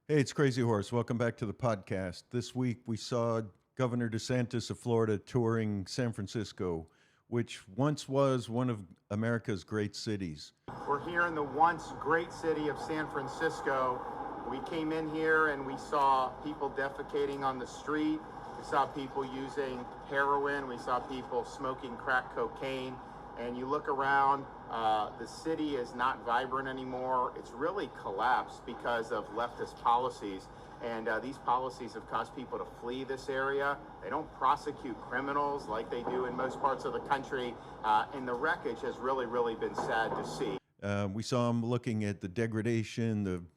Hey, it's Crazy Horse. Welcome back to the podcast. This week we saw Governor DeSantis of Florida touring San Francisco, which once was one of America's great cities. We're here in the once great city of San Francisco. We came in here and we saw people defecating on the street. We saw people using heroin. We saw people smoking crack cocaine. And you look around, the city is not vibrant anymore. It's really collapsed because of leftist policies. And these policies have caused people to flee this area. They don't prosecute criminals like they do in most parts of the country. And the wreckage has really been sad to see. We saw him looking at the degradation,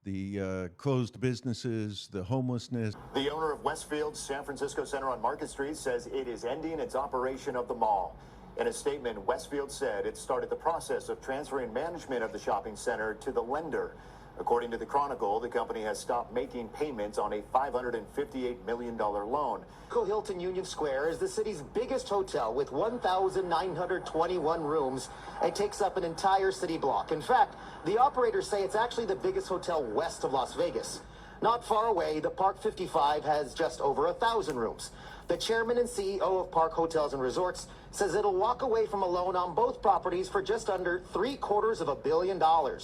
the closed businesses, the homelessness. The owner of Westfield's San Francisco Center on Market Street says it is ending its operation of the mall. In a statement, Westfield said it started the process of transferring management of the shopping center to the lender. According to the Chronicle, the company has stopped making payments on a $558 million loan. Hilton Union Square is the city's biggest hotel with 1,921 rooms. It takes up an entire city block. In fact, the operators say it's actually the biggest hotel west of Las Vegas. Not far away, the Park 55 has just over 1,000 rooms. The chairman and CEO of Park Hotels and Resorts says it'll walk away from a loan on both properties for just under $750 million.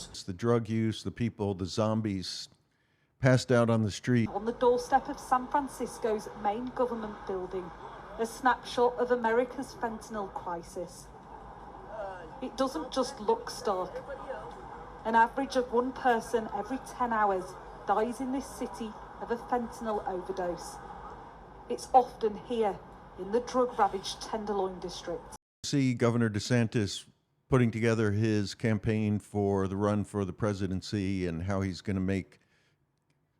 It's the drug use, the people, the zombies passed out on the street. On the doorstep of San Francisco's main government building, a snapshot of America's fentanyl crisis. It doesn't just look stark. An average of one person every 10 hours dies in this city of a fentanyl overdose. It's often here in the drug-ravaged Tenderloin district. See Governor DeSantis putting together his campaign for the run for the presidency and how he's going to make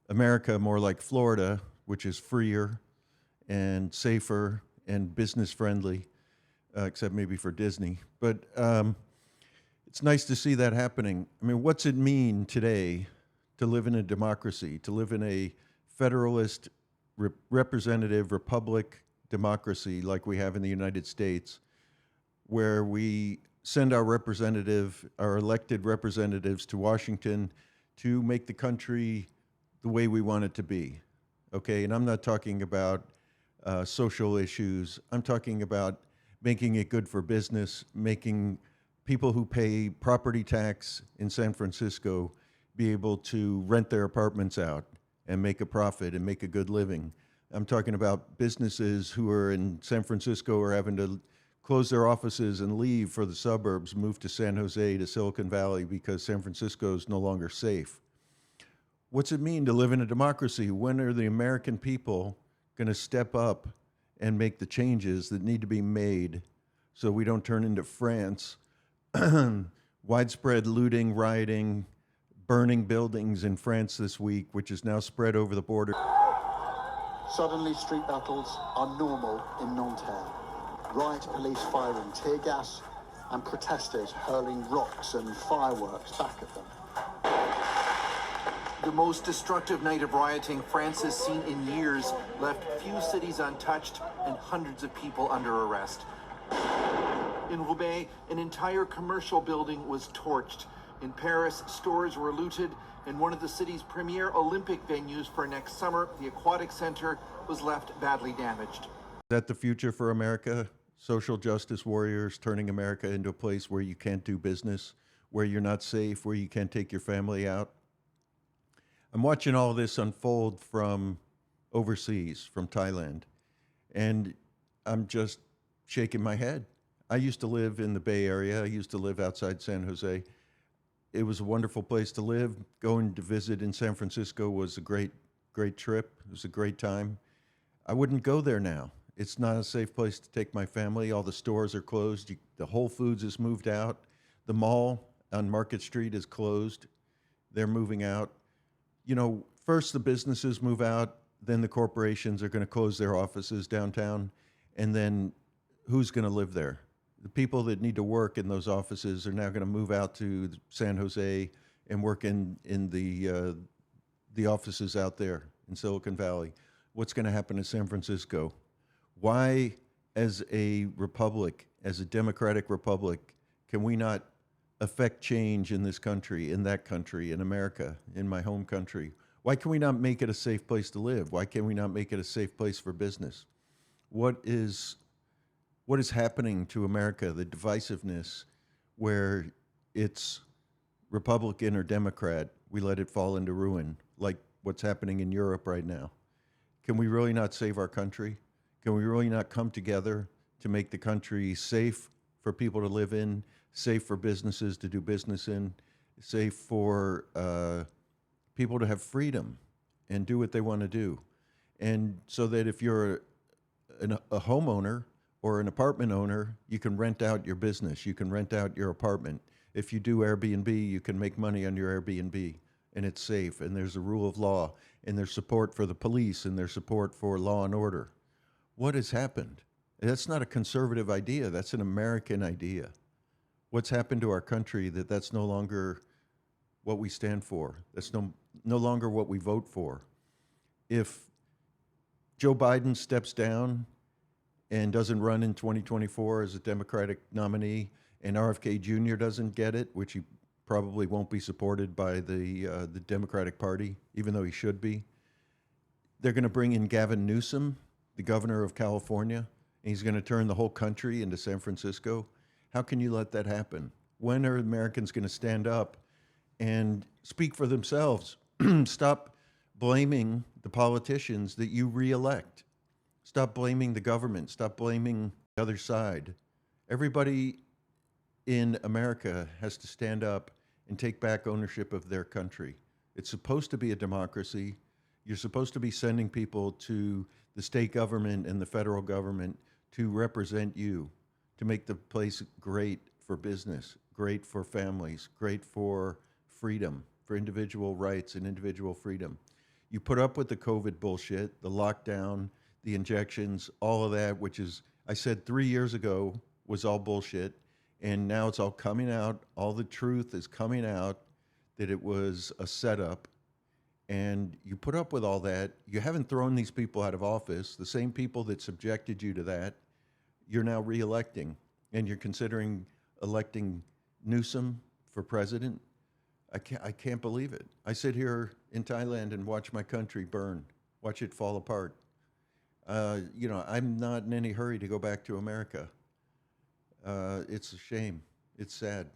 America more like Florida, which is freer and safer and business friendly, except maybe for Disney. But it's nice to see that happening. I mean, what's it mean today to live in a democracy, to live in a federalist, representative republic democracy like we have in the United States, where we send our elected representatives to Washington to make the country the way we want it to be, okay? And I'm not talking about social issues. I'm talking about making it good for business, making people who pay property tax in San Francisco be able to rent their apartments out and make a profit and make a good living. I'm talking about businesses who are in San Francisco are having to close their offices and leave for the suburbs, move to San Jose, to Silicon Valley, because San Francisco is no longer safe. What's it mean to live in a democracy? When are the American people going to step up and make the changes that need to be made so we don't turn into France? Widespread looting, rioting, burning buildings in France this week, which is now spread over the border. Suddenly, street battles are normal in Nanterre. Riot police firing tear gas and protesters hurling rocks and fireworks back at them. The most destructive night of rioting France has seen in years left few cities untouched and hundreds of people under arrest. In Roubaix, an entire commercial building was torched. In Paris, stores were looted, and one of the city's premier Olympic venues for next summer, the Aquatic Center, was left badly damaged. Is that the future for America? Social justice warriors turning America into a place where you can't do business, where you're not safe, where you can't take your family out? I'm watching all this unfold from overseas, from Thailand, and I'm just shaking my head. I used to live in the Bay Area. I used to live outside San Jose. It was a wonderful place to live. Going to visit in San Francisco was a great trip. It was a great time. I wouldn't go there now. It's not a safe place to take my family. All the stores are closed. The Whole Foods has moved out. The mall on Market Street is closed. They're moving out. You know, first the businesses move out, then the corporations are going to close their offices downtown, and then who's going to live there? The people that need to work in those offices are now going to move out to San Jose and work in the offices out there in Silicon Valley. What's going to happen in San Francisco? Why, as a republic, as a democratic republic, can we not affect change in this country, in that country, in America, in my home country? Why can we not make it a safe place to live? Why can we not make it a safe place for business? What is happening to America, the divisiveness where it's Republican or Democrat, we let it fall into ruin, like what's happening in Europe right now. Can we really not save our country? Can we really not come together to make the country safe for people to live in, safe for businesses to do business in, safe for people to have freedom and do what they want to do? And so that if you're a homeowner or an apartment owner, you can rent out your business, you can rent out your apartment. If you do Airbnb, you can make money on your Airbnb, and it's safe, and there's a rule of law, and there's support for the police, and there's support for law and order. What has happened? That's not a conservative idea, that's an American idea. What's happened to our country that's no longer what we stand for? That's no longer what we vote for. If Joe Biden steps down and doesn't run in 2024 as a Democratic nominee, and RFK Jr. doesn't get it, which he probably won't be supported by the Democratic Party, even though he should be, they're going to bring in Gavin Newsom, the governor of California, and he's going to turn the whole country into San Francisco. How can you let that happen? When are Americans going to stand up and speak for themselves? Stop blaming the politicians that you reelect. Stop blaming the government. Stop blaming the other side. Everybody in America has to stand up and take back ownership of their country. It's supposed to be a democracy. You're supposed to be sending people to the state government and the federal government to represent you, to make the place great for business, great for families, great for freedom, for individual rights and individual freedom. You put up with the COVID bullshit, the lockdown, the injections, all of that, which is, I said 3 years ago, was all bullshit. And now it's all coming out. All the truth is coming out that it was a setup. And you put up with all that. You haven't thrown these people out of office. The same people that subjected you to that, you're now reelecting. And you're considering electing Newsom for president. I can't believe it. I sit here in Thailand and watch my country burn, watch it fall apart. I'm not in any hurry to go back to America. It's a shame. It's sad.